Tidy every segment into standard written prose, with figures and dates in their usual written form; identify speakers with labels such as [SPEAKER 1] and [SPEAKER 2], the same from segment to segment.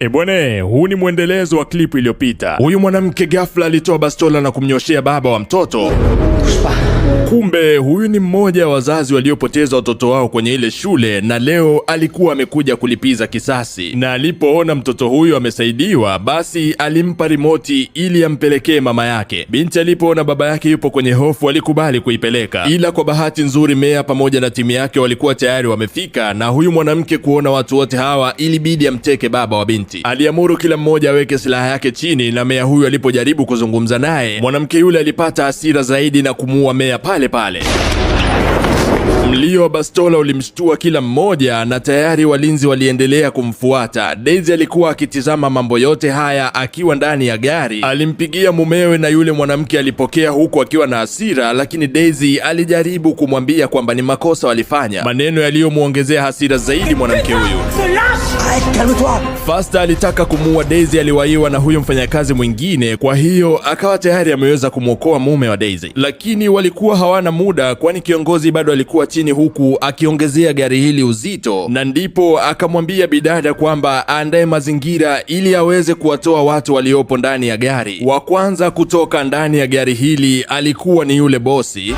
[SPEAKER 1] Bwana, huu ni mwendelezo wa klipu iliyopita. Huyu mwanamke ghafla alitoa bastola na kumnyoshea baba wa mtoto. Kumbe huyu ni mmoja wa wazazi waliopoteza watoto wao kwenye ile shule, na leo alikuwa amekuja kulipiza kisasi. Na alipoona mtoto huyu amesaidiwa, basi alimpa remote ili ampelekee mama yake. Binti alipoona baba yake yupo kwenye hofu, alikubali kuipeleka. Ila kwa bahati nzuri, Meya pamoja na timu yake walikuwa tayari wamefika, na huyu mwanamke kuona watu wote hawa ilibidi amteke baba wa binti. Aliamuru kila mmoja aweke silaha yake chini, na Meya huyu alipojaribu kuzungumza naye, mwanamke yule alipata hasira zaidi na kumuua Meya pale pale. Mlio wa bastola ulimshtua kila mmoja, na tayari walinzi waliendelea kumfuata. Daisy alikuwa akitizama mambo yote haya akiwa ndani ya gari. Alimpigia mumewe na yule mwanamke alipokea huku akiwa na hasira, lakini Daisy alijaribu kumwambia kwamba ni makosa walifanya, maneno yaliyomuongezea hasira zaidi mwanamke huyu. Fasta alitaka kumuua Daisy, aliwaiwa na huyo mfanyakazi mwingine, kwa hiyo akawa tayari ameweza kumwokoa mume wa Daisy. Lakini walikuwa hawana muda, kwani kiongozi bado alikuwa chini huku akiongezea gari hili uzito, na ndipo akamwambia bidada kwamba aandae mazingira ili aweze kuwatoa watu waliopo ndani ya gari. Wa kwanza kutoka ndani ya gari hili alikuwa ni yule bosi.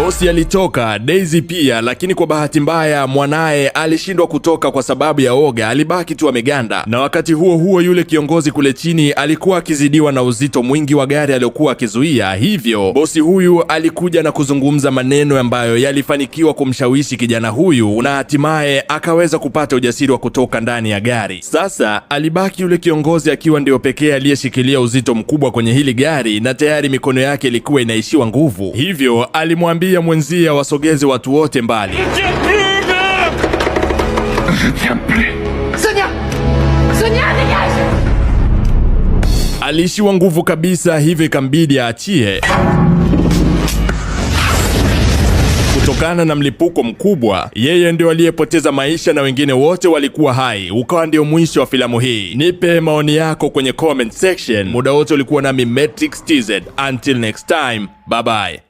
[SPEAKER 1] Bosi alitoka, Daisy pia, lakini kwa bahati mbaya mwanaye alishindwa kutoka kwa sababu ya oga, alibaki tu ameganda. Na wakati huo huo yule kiongozi kule chini alikuwa akizidiwa na uzito mwingi wa gari aliyokuwa akizuia, hivyo bosi huyu alikuja na kuzungumza maneno ambayo yalifanikiwa kumshawishi kijana huyu, na hatimaye akaweza kupata ujasiri wa kutoka ndani ya gari. Sasa alibaki yule kiongozi akiwa ndio pekee aliyeshikilia uzito mkubwa kwenye hili gari, na tayari mikono yake ilikuwa inaishiwa nguvu, hivyo alimwambia mwenzia wasogeze watu wote mbali. Aliishiwa nguvu kabisa, hivyo ikambidi aachie. Kutokana na mlipuko mkubwa, yeye ndio aliyepoteza maisha na wengine wote walikuwa hai. Ukawa ndio mwisho wa filamu hii. Nipe maoni yako kwenye comment section. Muda wote ulikuwa nami Matrix TZ. Until next time, bye bye.